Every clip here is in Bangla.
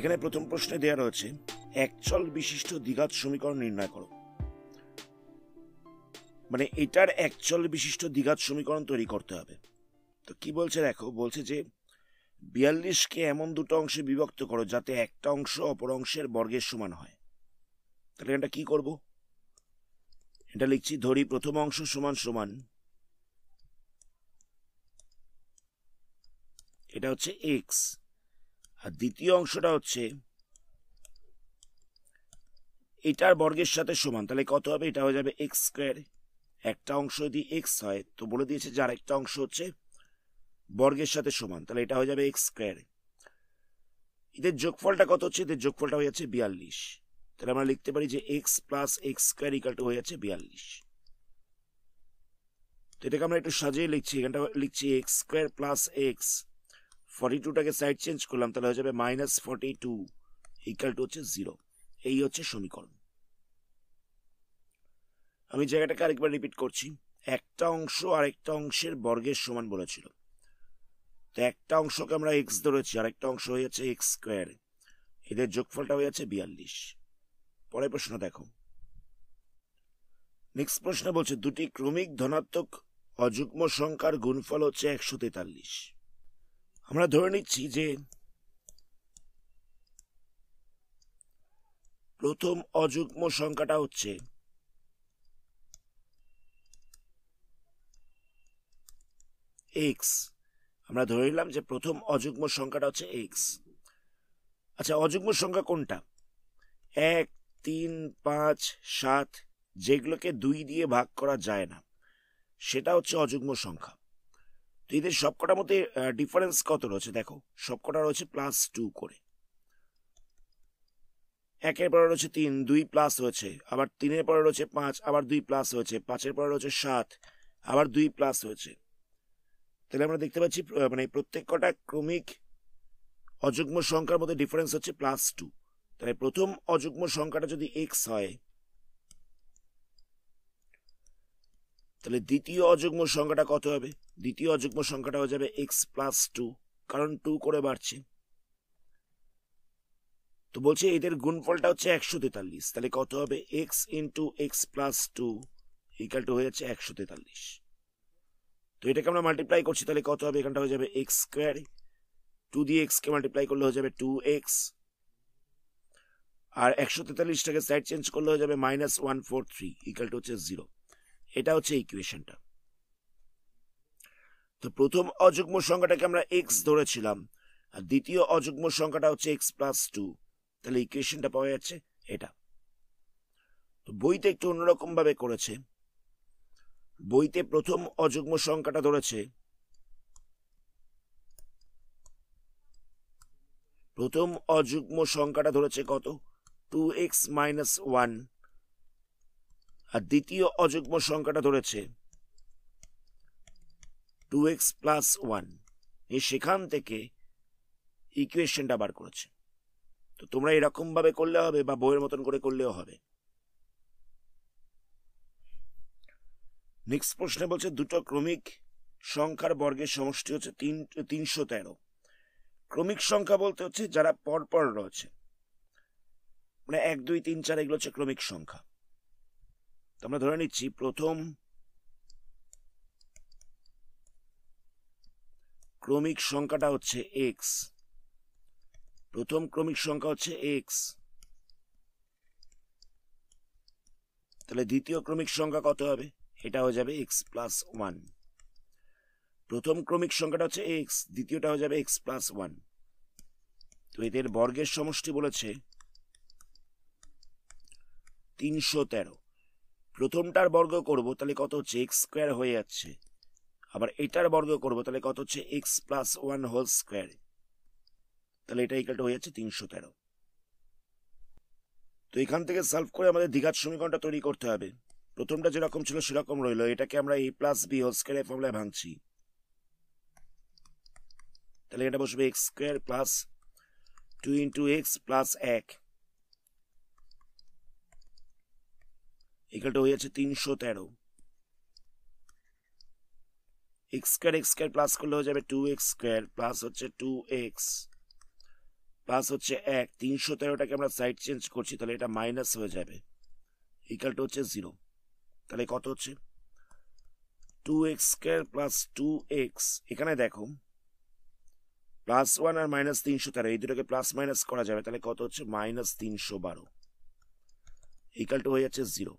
এখানে প্রথম প্রশ্নে দেওয়া রয়েছে এক চল বিশিষ্ট দ্বিঘাত সমীকরণ নির্ণয় করো। মানে এটার এক চল বিশিষ্ট দ্বিঘাত সমীকরণ তৈরি করতে হবে। তো কি বলছে দেখো, বলছে যে 42কে এমন দুটো অংশে বিভক্ত করো যাতে একটা অংশ অপর অংশের বর্গের সমান হয়। তাহলে এটা কি করব, এটা লিখছি, ধরি প্রথম অংশ সমান সমান এটা হচ্ছে এক্স, আর দ্বিতীয় অংশটা হচ্ছে এটার বর্গের সাথে সমান। তাহলে কত হবে, এটা হয়ে যাবে এক্স স্কোয়ার। একটা অংশ যদি এক্স হয় তো বলে দিয়েছে যে আরেকটা অংশ হচ্ছে বর্গের সাথে সমান, তাহলে এটা হয়ে যাবে এক্স স্কোয়ার। এদের যোগফলটা কত হচ্ছে, এদের যোগফলটা হয়ে যাচ্ছে 42। তাহলে আমরা লিখতে পারি যে x plus x square equal to হয়ে যাচ্ছে 42। তো এটাকে আমরা একটু সাজিয়ে লিখছি, এখানটা লিখছি এক্স স্কোয়ার প্লাস এক্স, 42টাকে সাইড চেঞ্জ করলাম, তাহলে হয়ে যাবে -42 ইকাল টু হচ্ছে 0। এই হচ্ছে সমীকরণ। আমি জায়গাটাকে আরেকবার রিপিট করছি, একটা অংশ আরেকটা অংশের বর্গের সমান বলেছিল, তো একটা অংশকে আমরা এক্স ধরেছি, আরেকটা অংশ হয়ে যাচ্ছে এক্স স্কোয়ার, এদের যোগফলটা হয়ে যাচ্ছে 42। পরের প্রশ্ন দেখো, নেক্সট প্রশ্ন বলছে দুটি ক্রমিক ধনাত্মক অযুগ্ম সংখ্যার গুণফল হচ্ছে 143। আমরা ধরে নিচ্ছি যে প্রথম অযুগ্ম সংখ্যাটা হচ্ছে এক্স। আমরা ধরে নিলাম যে প্রথম অযুগ্ম সংখ্যাটা হচ্ছে এক্স। আচ্ছা, অযুগ্ম সংখ্যা কোনটা? 1, 3, 5, 7, যেগুলোকে 2 দিয়ে ভাগ করা যায় না সেটা হচ্ছে অযুগ্ম সংখ্যা। তো এদের সবকটার মধ্যে ডিফারেন্স কত রয়েছে দেখো, সবকটা রয়েছে +2 করে। 1-এর পরে রয়েছে 3, 2 প্লাস হয়েছে, আবার 3-এর পরে রয়েছে 5, আবার 2 প্লাস হয়েছে, 5-এর পরে রয়েছে 7, আবার 2 প্লাস হয়েছে। তাহলে আমরা দেখতে পাচ্ছি মানে প্রত্যেক কটা ক্রমিক অযুগ্ম সংখ্যার মধ্যে ডিফারেন্স হচ্ছে +2। তাহলে প্রথম অযুগ্ম সংখ্যাটা যদি এক্স হয় তাহলে দ্বিতীয় অযুগ্ম সংখ্যাটা কত হবে? দ্বিতীয় অযুগ্ম সংখ্যাটা হয়ে যাবে এক্স প্লাস 2, কারণ 2 করে বাড়ছে। তো বলছে এদের গুণফলটা হচ্ছে 143, তাহলে কত হবে, x into x plus 2 equal to হয়ে যাচ্ছে 143। তো এটাকে আমরা মাল্টিপ্লাই করছি, তাহলে কত হবে, এখানটা হয়ে যাবে এক্স স্কোয়ার, 2 দিয়ে এক্স কে মাল্টিপ্লাই করলে হয়ে যাবে 2x, আর 143টাকে সাইড চেঞ্জ করলে হয়ে যাবে -143 ইকাল টু হচ্ছে 0। এটা হচ্ছে ইকুয়েশনটা। তো প্রথম অযুগ্ম সংখ্যাটাকে আমরা এক্স ধরেছিলাম, আর দ্বিতীয় অযুগ্ম সংখ্যাটা হচ্ছে এক্স প্লাস 2, তাহলে ইকুয়েশনটা পাওয়া যাচ্ছে এটা। তো বইতে একটু অন্যরকম ভাবে করেছে, বইতে প্রথম অযুগ্ম সংখ্যাটা ধরেছে, প্রথম অযুগ্ম সংখ্যাটা ধরেছে কত, 2x - 1, আর দ্বিতীয় অযুগ্ম সংখ্যাটা ধরেছে 2x + 1। সেখান থেকে ইকুয়েশনটা বার করেছে। তো তোমরা এরকম ভাবে করলে হবে বা বইয়ের মতন করে করলেও হবে। নেক্সট প্রশ্নে বলছে দুটো ক্রমিক সংখ্যার বর্গের সমষ্টি হচ্ছে 313। ক্রমিক সংখ্যা বলতে হচ্ছে যারা পরপর রয়েছে, মানে 1, 2, 3, 4 এগুলো হচ্ছে ক্রমিক সংখ্যা। তো আমরা ধরে নিচ্ছি প্রথম ক্রমিক সংখ্যাটা হচ্ছে এক্স, প্রথম ক্রমিক সংখ্যা হচ্ছে এক্স, তাহলে দ্বিতীয় ক্রমিক সংখ্যা কত হবে, এটা হয়ে যাবে এক্স প্লাস 1। প্রথম ক্রমিক সংখ্যাটা হচ্ছে এক্স, দ্বিতীয়টা হয়ে যাবে এক্স প্লাস 1। তো এদের বর্গের সমষ্টি বলেছে 313। প্রথমটার বর্গ করব তাহলে কত হচ্ছে, এক্স স্কোয়ার হয়ে যাচ্ছে, আবার এটার বর্গ করব তাহলে কত হচ্ছে, এক্স প্লাস 1 হোল স্কোয়ার, তাহলে এটা ইকুয়াল টু হয়ে যাচ্ছে 313। তো এখান থেকে সলভ করে আমাদের দ্বিঘাত সমীকরণটা তৈরি করতে হবে। প্রথমটা যেরকম ছিল সেরকম রইল, এটাকে আমরা a + b হোল স্কোয়ারের ফর্মুলায় ভাঙছি, তাহলে এটা বসবে x square plus 2 × x plus 1 equal to হয়ে যাচ্ছে 313। x স্কোয়ার প্লাস করলে হয়ে যাবে 2x স্কোয়ার প্লাস হচ্ছে 2x প্লাস হচ্ছে 1, 313টাকে আমরা সাইড চেঞ্জ করছি, তাহলে এটা মাইনাস হয়ে যাবে, ইকুয়াল টু হচ্ছে 0। তাহলে কত হচ্ছে 2x² প্লাস 2x। এখানে দেখো +1 আর -313, এই দুটোকে প্লাস মাইনাস করা যাবে, তাহলে কত হচ্ছে -312, ইকুয়াল টু হয়ে যাচ্ছে 0।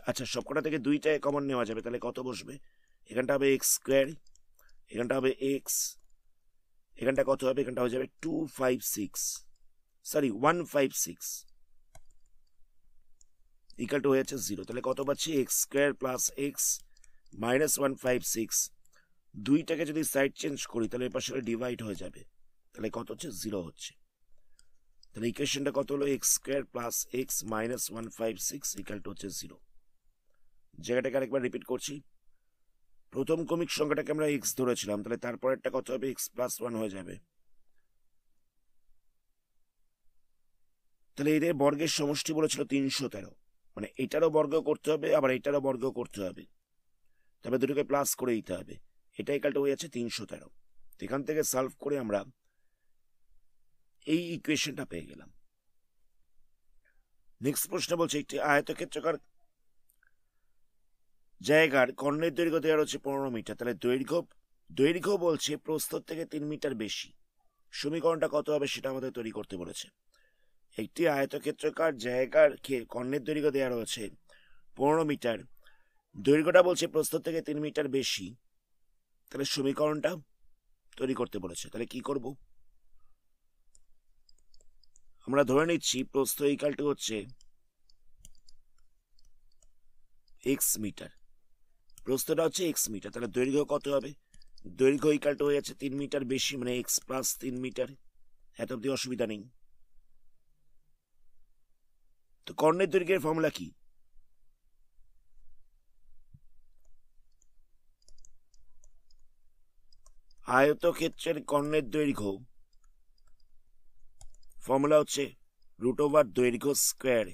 আচ্ছা, সবকটা থেকে দুইটায় কমন নেওয়া যাবে, তাহলে কত বসবে, এখানটা হবে x², এখানটা হবে x, এখানটা কত হবে, এখানটা হয়ে যাবে 156, ইকুয়াল টু হয়ে যাচ্ছে 0। তাহলে কত পাচ্ছি x² প্লাস x -156, দুইটাকে যদি সাইড চেঞ্জ করি তাহলে এর পাশে ডিভাইড হয়ে যাবে, তাহলে কত হচ্ছে 0 হচ্ছে। তাহলে ইকুয়েশনটা কত হলো x² plus x -156 equal to হচ্ছে 0। জায়গাটাকে আরেকবার রিপিট করছি, প্রথম ক্রমিক সংখ্যাটাকে আমরা x ধরেছিলাম, তাহলে তারপরেরটা কত হবে x প্লাস 1 হয়ে যাবে। তাহলে এদের বর্গের সমষ্টি বলেছিল 313, মানে এটারও বর্গ করতে হবে আবার এটারও বর্গ করতে হবে, তবে দুটোকে প্লাস করে দিতে হবে, এটা ইকুয়াল টু হয়ে যাচ্ছে 313। এখান থেকে সলভ করে আমরা এই ইকুয়েশনটা পেয়ে গেলাম। নেক্সট প্রশ্ন বলছে একটি আয়তক্ষেত্রাকার জায়গার কর্ণের দৈর্ঘ্য দেওয়া রয়েছে 15 মিটার, তাহলে দৈর্ঘ্য বলছে প্রস্থর থেকে 3 মিটার বেশি, সমীকরণটা কত হবে সেটা আমাদের তৈরি করতে বলেছে। একটি আয়তক্ষেত্রাকার জায়গার কর্ণের দৈর্ঘ্য দেওয়া রয়েছে 15 মিটার, দৈর্ঘ্যটা বলছে প্রস্থর থেকে 3 মিটার বেশি, তাহলে সমীকরণটা তৈরি করতে বলেছে। তাহলে কি করব, আমরা ধরে নিচ্ছি প্রস্থ ইকুয়াল টু হচ্ছে x মিটার, প্রস্থটা হচ্ছে x মিটার, তাহলে দৈর্ঘ্য কত হবে, দৈর্ঘ্য ইকুয়াল টু হয়ে যাচ্ছে 3 মিটার বেশি, মানে x প্লাস 3 মিটার। এত অব্দি অসুবিধা নেই। তো কর্ণের দৈর্ঘ্যের ফর্মুলা কি, আয়তক্ষেত্রের কর্ণের দৈর্ঘ্য ফর্মুলা হচ্ছে √ দৈর্ঘ্য স্কয়ার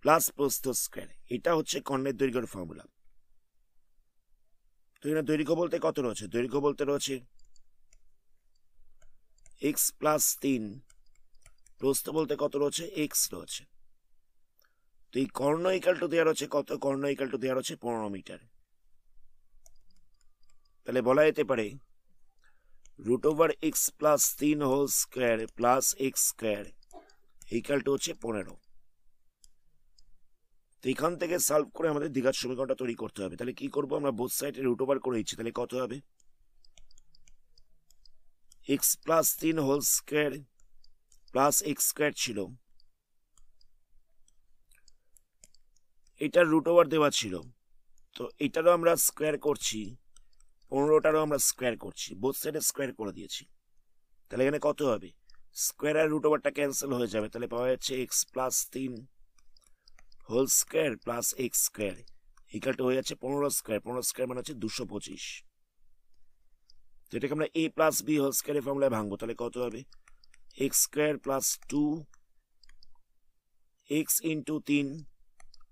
প্লাস প্রস্থ স্কয়ার, এটা হচ্ছে কর্ণের দৈর্ঘ্যের ফর্মুলা। তো এখানে দৈর্ঘ্য বলতে কত রয়েছে, দৈর্ঘ্য বলতে রয়েছে x প্লাস 3, প্রস্থ বলতে কত রয়েছে x রয়েছে। তো এই কর্ণ ইকুয়াল টু দেওয়া রয়েছে কত, কর্ণ ইকুয়াল টু দেওয়া রয়েছে 15 মিটার। তাহলে বলা যেতে পারে √x plus 3 whole square plus x square equal to হচ্ছে 15। তো এখান থেকে সলভ করে আমাদের দ্বিঘাত সমীকরণটা তৈরি করতে হবে। তাহলে কি করব, আমরা বোথ সাইডে √ করে দিচ্ছি, তাহলে কত হবে x plus 3 whole square plus x square ছিল, এটার √ দেওয়া ছিল, তো এটারও আমরা স্কয়ার করছি, 15টারও আমরা স্কয়ার করছি, বোথ সাইডে স্কয়ার করে দিয়েছি। তাহলে এখানে কত হবে, স্কয়ার আর √ ক্যান্সেল হয়ে যাবে, তাহলে পাওয়া যাচ্ছে x plus 3 whole square plus x square equal to হয়ে যাচ্ছে 15 স্কয়ার, 15 স্কয়ার মানে হচ্ছে 225। তো এটাকে আমরা a প্লাস b হোল স্কয়ারের ফর্মুলায় ভাঙবো, তাহলে কত হবে x square plus 2x into 3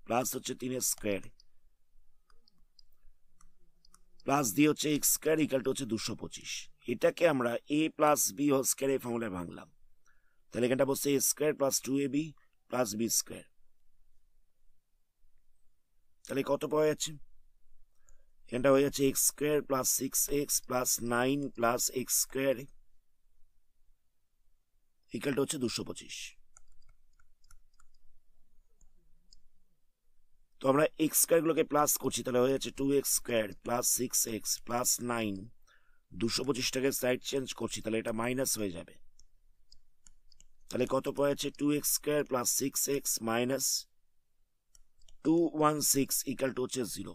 plus হচ্ছে 3 স্কয়ার প্লাস দিয়ে হচ্ছে x স্কয়ার ইকুয়াল টু হচ্ছে 225। এটাকে আমরা a প্লাস b হোল স্কয়ারের ফর্মুলায় ভাঙলাম, তাহলে এখানটা বসছে a square plus 2ab plus b square. তাহলে কত পাওয়া যাচ্ছে, এখানটা হয়ে যাচ্ছে x square plus 6x plus 9 plus x square equal to হচ্ছে 225। তো আমরা x স্কয়ার গুলোকে প্লাস করছি, তাহলে হয়ে যাচ্ছে 2x square plus 6x plus 9, 225টাকে সাইড চেঞ্জ করছি, তাহলে এটা মাইনাস হয়ে যাবে, তাহলে কত পাওয়া যাচ্ছে 2x square plus 6x minus 216 equal to হচ্ছে 0।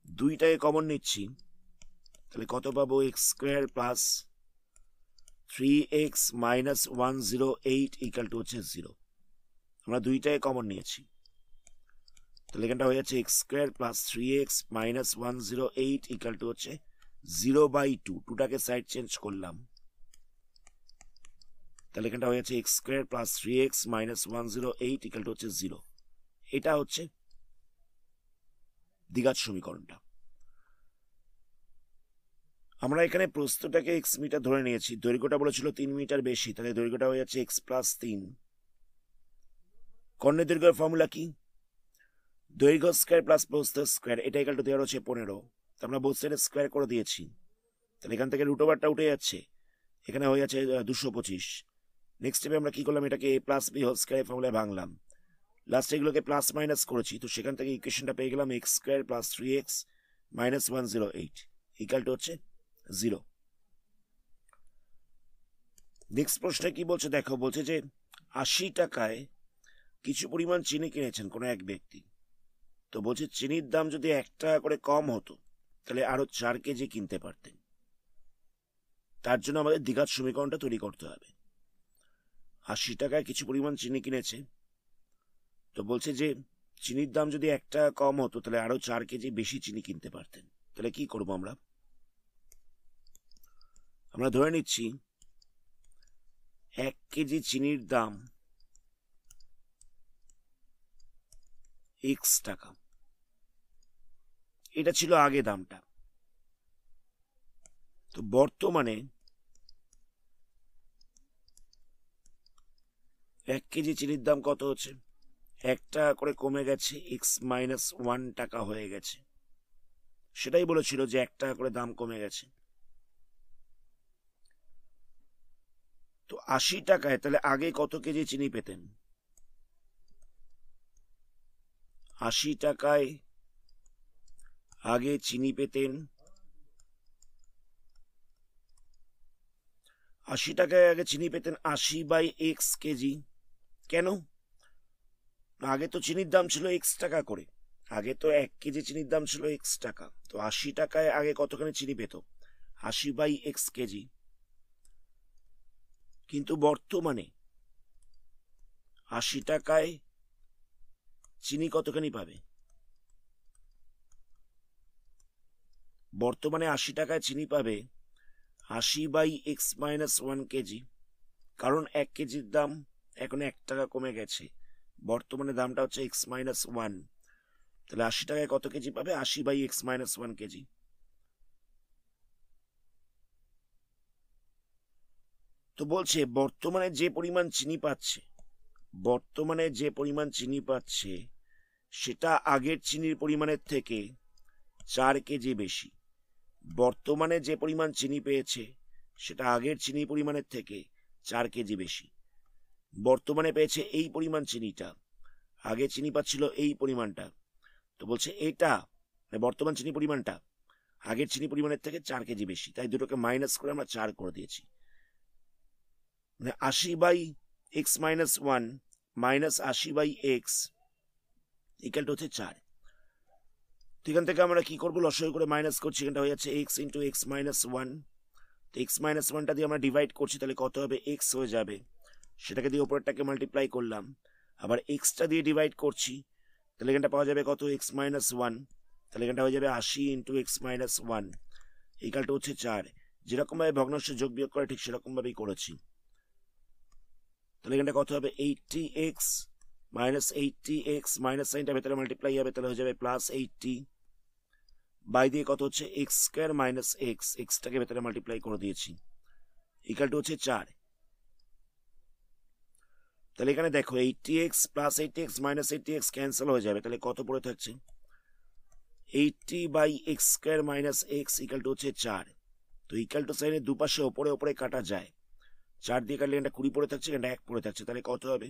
দুইটাকে কমন নিচ্ছি, তাহলে কত পাবো x square plus 3x minus 108 equal to হচ্ছে 0। আমরা দুইটাকে কমন নিয়েছি, তাহলে এখানটা হয়ে যাচ্ছে x square plus 3x minus 108 equal to হচ্ছে 0/2, 2টাকে সাইড চেঞ্জ করলাম, তাহলে এখানটা হয়ে যাচ্ছে x square plus 3x minus 108 equal to হচ্ছে 0। এটা হচ্ছে দ্বিঘাত সমীকরণটা। আমরা এখানে প্রস্থটাকে এক্স মিটার ধরে নিয়েছি, দৈর্ঘ্যটা বলেছিল 3 মিটার বেশি, তাহলে দৈর্ঘ্যটা হয়ে যাচ্ছে এক্স প্লাস 3। কর্ণের দৈর্ঘ্যের ফর্মুলা কি? দৈর্ঘ্য স্কোয়ার প্লাস প্রস্থ স্কোয়ার, এটা ইকুয়াল টু দেওয়া রয়েছে 15। আমরা বোথ সাইডে স্কোয়ার করে দিয়েছি, তাহলে এখান থেকে রুট ওভারটা উঠে যাচ্ছে, এখানে হয়ে যাচ্ছে 225। নেক্সট স্টেপে আমরা কি করলাম, এটাকে এ প্লাস বি হোল স্কোয়ার ফর্মুলায় ভাঙলাম, লাস্টে এগুলোকে প্লাস মাইনাস করেছি, তো সেখান থেকে ইকুয়েশনটা পেয়ে গেলাম x square plus 3x minus 108 equal to হচ্ছে 0। নেক্সট প্রশ্নে কি বলছে দেখো, বলছে যে 80 টাকায় কিছু পরিমাণ চিনি কিনেছেন কোনো এক ব্যক্তি, তো বলছে চিনির দাম যদি 1 টাকা করে কম হতো তাহলে আরো 4 কেজি কিনতে পারতেন। তার জন্য আমাদের দ্বিঘাত সমীকরণটা তৈরি করতে হবে। 80 টাকায় কিছু পরিমাণ চিনি কিনেছে, তো বলছে যে চিনির দাম যদি 1 টাকা কম হতো তাহলে আরো 4 কেজি বেশি চিনি কিনতে পারতেন। তাহলে কি করবো আমরা ধরে নিচ্ছি 1 কেজি চিনির দাম x টাকা, এটা ছিল আগে দামটা। তো বর্তমানে 1 কেজি চিনির দাম কত হচ্ছে, 1 টাকা করে কমে গেছে, x মাইনাস 1 টাকা হয়ে গেছে। সেটাই বলেছিল যে 1 টাকা করে দাম কমে গেছে। তো 80 টাকায় তাহলে আগে কত কেজি চিনি পেতেন? 80 টাকায় আগে চিনি পেতেন, 80 টাকায় আগে চিনি পেতেন 80/x কেজি। কেন? আগে তো চিনির দাম ছিল x টাকা করে, আগে তো 1 কেজি চিনির দাম ছিল x টাকা, তো 80 টাকায় আগে কতখানি চিনি পেত? 80/x KG. কিন্তু বর্তমানে 80 টাকায় চিনি কতখানি পাবে? বর্তমানে 80 টাকায় চিনি পাবে 80/x মাইনাস 1 কেজি, কারণ 1 কেজির দাম এখন 1 টাকা কমে গেছে, বর্তমানে দামটা হচ্ছে x মাইনাস 1। তাহলে 80 টাকায় কত কেজি পাবে? 80/x minus 1 KG. তো বলছে বর্তমানে যে পরিমাণ চিনি পাচ্ছে সেটা আগের চিনির পরিমাণের থেকে 4 কেজি বেশি। বর্তমানে যে পরিমাণ চিনি পেয়েছে সেটা আগের চিনির পরিমাণের থেকে 4 কেজি বেশি। বর্তমানে পেয়েছে এই পরিমাণ চিনিটা, আগে চিনি পাচ্ছিল এই পরিমাণটা, তো বলছে এটা বর্তমান চিনি পরিমাণটা আগের চিনি পরিমাণের থেকে 4 কেজি বেশি, তাই দুটোকে মাইনাস করে আমরা 4 করে দিয়েছি। 80/x minus 1 minus 80/x equal to হচ্ছে 4। এখান থেকে আমরা কি করবো, লসাগু করে মাইনাস করছি, এখানটা হয়ে যাচ্ছে x ইন্টু x মাইনাস 1। তো x মাইনাস 1টা দিয়ে আমরা ডিভাইড করছি, তাহলে কত হবে? x হয়ে যাবে, সেটাকে দিয়ে উপরেরটাকে মাল্টিপ্লাই করলাম, আবার এক্সটা দিয়ে ডিভাইড করছি, তাহলে এখানটা পাওয়া যাবে কত? x minus 1। তাহলে এখানটা হয়ে যাবে 80 into x minus 1 equal to হচ্ছে 4। যেরকম ভাবে ভগ্নাংশ যোগ বিয়োগ করে ঠিক সেরকম ভাবেই করেছি। তাহলে এখানটা কত হবে? 80x মাইনাস 80x মাইনাস সাইনটা ভেতরে মাল্টিপ্লাই হবে, তাহলে হয়ে যাবে প্লাস 80 বাই দিয়ে কত হচ্ছে? x স্কয়ার মাইনাস x, এক্সটাকে ভেতরে মাল্টিপ্লাই করে দিয়েছি, ইকুয়াল টু হচ্ছে 4। তাহলে এখানে দেখো 80x plus 80x minus 80x cancel হয়ে যাবে, তাহলে কত পড়ে থাকছে? 80/x square minus x equal to হচ্ছে 4। তো ইকুয়াল টু সাইনের দুপাশে ওপরে ওপরে কাটা যায়, 4 দিয়ে কাটলে এটা 20 পড়ে থাকছে, এটা 1 পড়ে থাকছে, তাহলে কত হবে?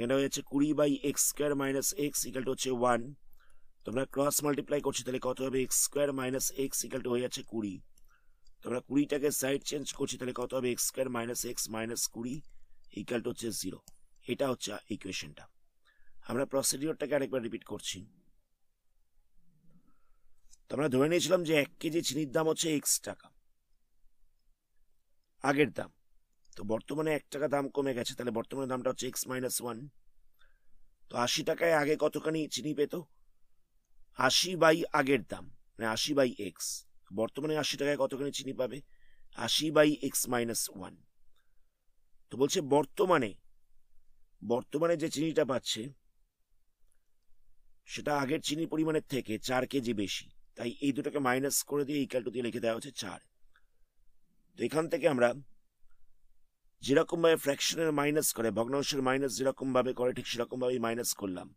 এটা হয়ে যাচ্ছে 20/x square minus x equal to হচ্ছে 1। তোমরা ক্রস মাল্টিপ্লাই করছি, তাহলে কত হবে? x square minus x equal to হয়ে যাচ্ছে 20। তোমরা 20টাকে সাইড চেঞ্জ করছি, তাহলে কত হবে? x square minus x minus 20 equal to হচ্ছে 0। এটা হচ্ছে ইকুয়েশনটা। আমরা প্রসিডিওরটাকে আরেকবার রিপিট করছি। আমরা ধরে নিয়েছিলাম যে 1 কেজি চিনির দাম হচ্ছে x টাকা, আগের দাম। তো বর্তমানে 1 টাকা দাম কমে গেছে, তাহলে বর্তমানে দামটা হচ্ছে x মাইনাস 1। তো 80 টাকায় আগে কতখানি চিনি পেত? 80 আগের দাম, মানে 80/x। বর্তমানে 80 টাকায় কতখানি চিনি পাবে? 80/x minus 1। তো বলছে বর্তমানে যে চিনিটা পাচ্ছে সেটা আগের চিনির পরিমাণের থেকে 4 কেজি বেশি। তাই এই দুটোকে মাইনাস করে দিয়ে ইকুয়াল টু দিয়ে লিখে দেওয়া হচ্ছে 4। তো এখান থেকে আমরা যেরকম ভাবে ফ্র্যাকশনের মাইনাস করে, ভগ্নাংশের মাইনাস যেরকম ভাবে করে ঠিক সেরকম ভাবে মাইনাস করলাম,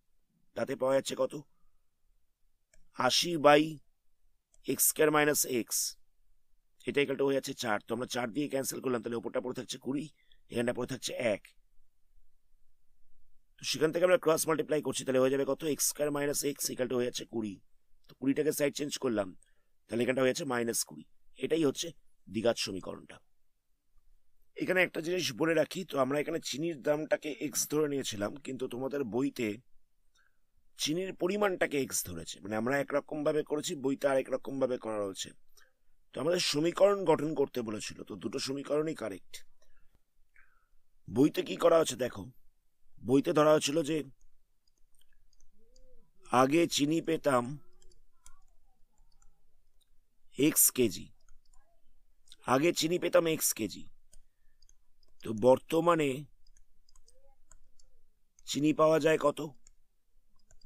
তাতে পাওয়া যাচ্ছে কত 80/x² - x, এটা ইকুয়াল টু হয়ে যাচ্ছে 4। তো আমরা 4 দিয়ে ক্যান্সেল করলাম, তাহলে উপরটা পড়ে থাকছে 20, এখানটা পড়ে থাকছে 1। তো সেখান থেকে আমরা ক্রস মাল্টিপ্লাই করছি, তাহলে হয়ে যাবে কত x² - x ইকুয়াল টু হয়ে যাচ্ছে 20। তো 20টাকে সাইড চেঞ্জ করলাম, তাহলে এখানটা হয়ে যাচ্ছে -20। এটাই হচ্ছে দ্বিঘাত সমীকরণটা। এখানে একটা জিনিস বলে রাখি, তো আমরা এখানে চিনির দামটাকে x ধরে নিয়েছিলাম, কিন্তু তোমাদের বইতে চিনির পরিমাণটাকে x ধরেছে, মানে আমরা একরকম ভাবে করেছি, বইতে আরেক রকম ভাবে করা রয়েছে। তো আমাদের সমীকরণ গঠন করতে বলেছিল, তো দুটো সমীকরণই কারেক্ট। বইতে কি করা হচ্ছে দেখো, বইতে ধরা হয়েছিল যে আগে চিনি পেতাম x কেজি, আগে চিনি পেতাম x কেজি, তো বর্তমানে চিনি পাওয়া যায় কত,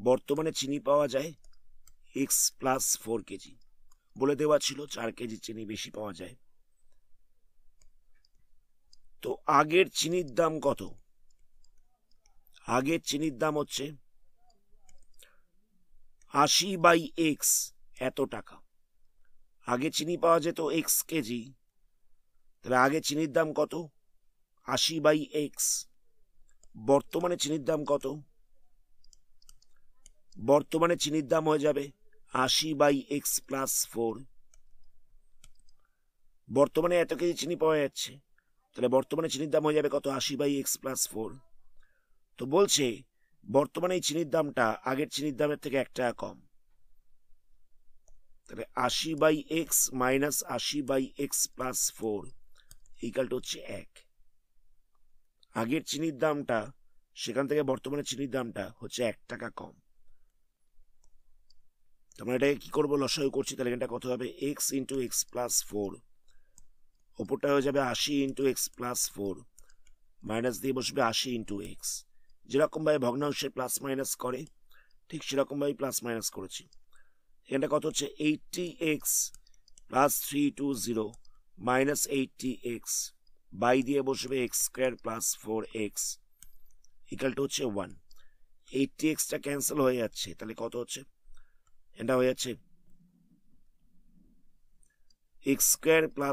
বর্তমানে চিনি পাওয়া যায় x + 4 কেজি। বলে দেওয়া ছিল 4 কেজি চিনি বেশি পাওয়া যায়। তো আগের চিনির দাম কত, আগের চিনির দাম হচ্ছে 80/x, এত টাকা। আগে চিনি পাওয়া যেত x কেজি, তাহলে আগে চিনির দাম কত 80/x। বর্তমানে চিনির দাম কত, বর্তমানে চিনির দাম হয়ে যাবে 80/x + 4। বর্তমানে এত কেজি চিনি পাওয়া যাচ্ছে, তাহলে বর্তমানে চিনির দাম হয়ে যাবে কত 80/x + 4। তো বলছে বর্তমানে এই চিনির দামটা আগের চিনির দামের থেকে 1 টাকা কম, তাহলে 80/x - 80/x + 4 ইকুয়াল টু হচ্ছে 1। আগের চিনির দামটা সেখান থেকে বর্তমানে চিনির দামটা হচ্ছে 1 টাকা কম। তোমরা এটাকে কি করবো, লসাগু করছি, তাহলে এটা কত হবে x × x + 4, ওপরটা হয়ে যাবে 80 × x + 4, মাইনাস দিয়ে বসবে 80 × x। যেরকম ভাবে ভগ্নাংশে প্লাস মাইনাস করে ঠিক সেরকম ভাবে প্লাস মাইনাস করেছি। এখানটা কত হচ্ছে 80x + 320 - 80x, বাই দিয়ে বসবে x² + 4x ইকুয়াল টু হচ্ছে 1। 80xটা ক্যান্সেল হয়ে যাচ্ছে, তাহলে কত হচ্ছে, এটা হয়ে যাচ্ছে x²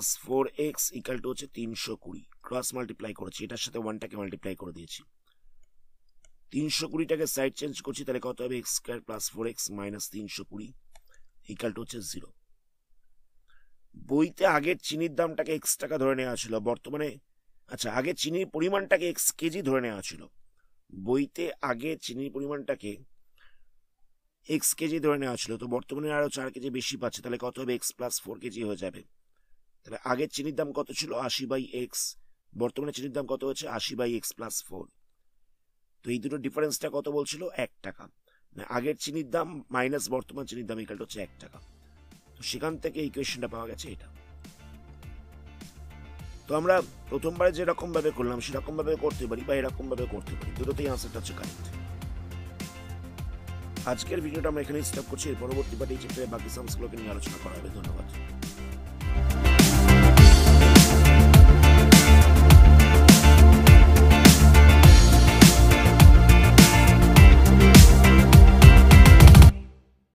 + 4x ইকুয়াল টু হচ্ছে 320। ক্রস মাল্টিপ্লাই করেছি, এটার সাথে 1টাকে মাল্টিপ্লাই করে দিয়েছি, 320টাকে সাইড চেঞ্জ করছি, তাহলে কত হবে x² + 4x - 320 ইকুয়াল টু হচ্ছে 0। বইতে আগের চিনির দামটাকে x টাকা ধরে নেওয়া ছিল, বর্তমানে আচ্ছা আগে চিনির পরিমাণটাকে x কেজি ধরে নেওয়া ছিল, বইতে আগে চিনির পরিমাণটাকে x কেজি ধরে নেওয়া ছিল, তো বর্তমানে আরো 4 কেজি বেশি পাচ্ছে, তাহলে কত হবে x + 4 কেজি হয়ে যাবে। তাহলে আগের চিনির দাম কত ছিল 80/x, বর্তমানে চিনির দাম কত হচ্ছে 80/x + 4। তো এই দুটো ডিফারেন্সটা কত বলছিল 1 টাকা, মানে আগের চিনির দাম মাইনাস বর্তমান চিনির দাম ইকুয়াল হচ্ছে 1 টাকা। তো সেখান থেকে ইকুয়েশনটা পাওয়া গেছে এটা। তো আমরা প্রথমবারে যেরকম ভাবে করলাম সেরকম ভাবে করতে পারি বা এরকম ভাবে করতে পারি, দুটোতেই আনসারটা হচ্ছে কারেক্ট। আজকের ভিডিওটা আমরা এখানেই স্টপ করছি, এর পরবর্তী পার্টে এই চ্যাপ্টারে বাকি সামসগুলোকে নিয়ে আলোচনা করা হবে। ধন্যবাদ।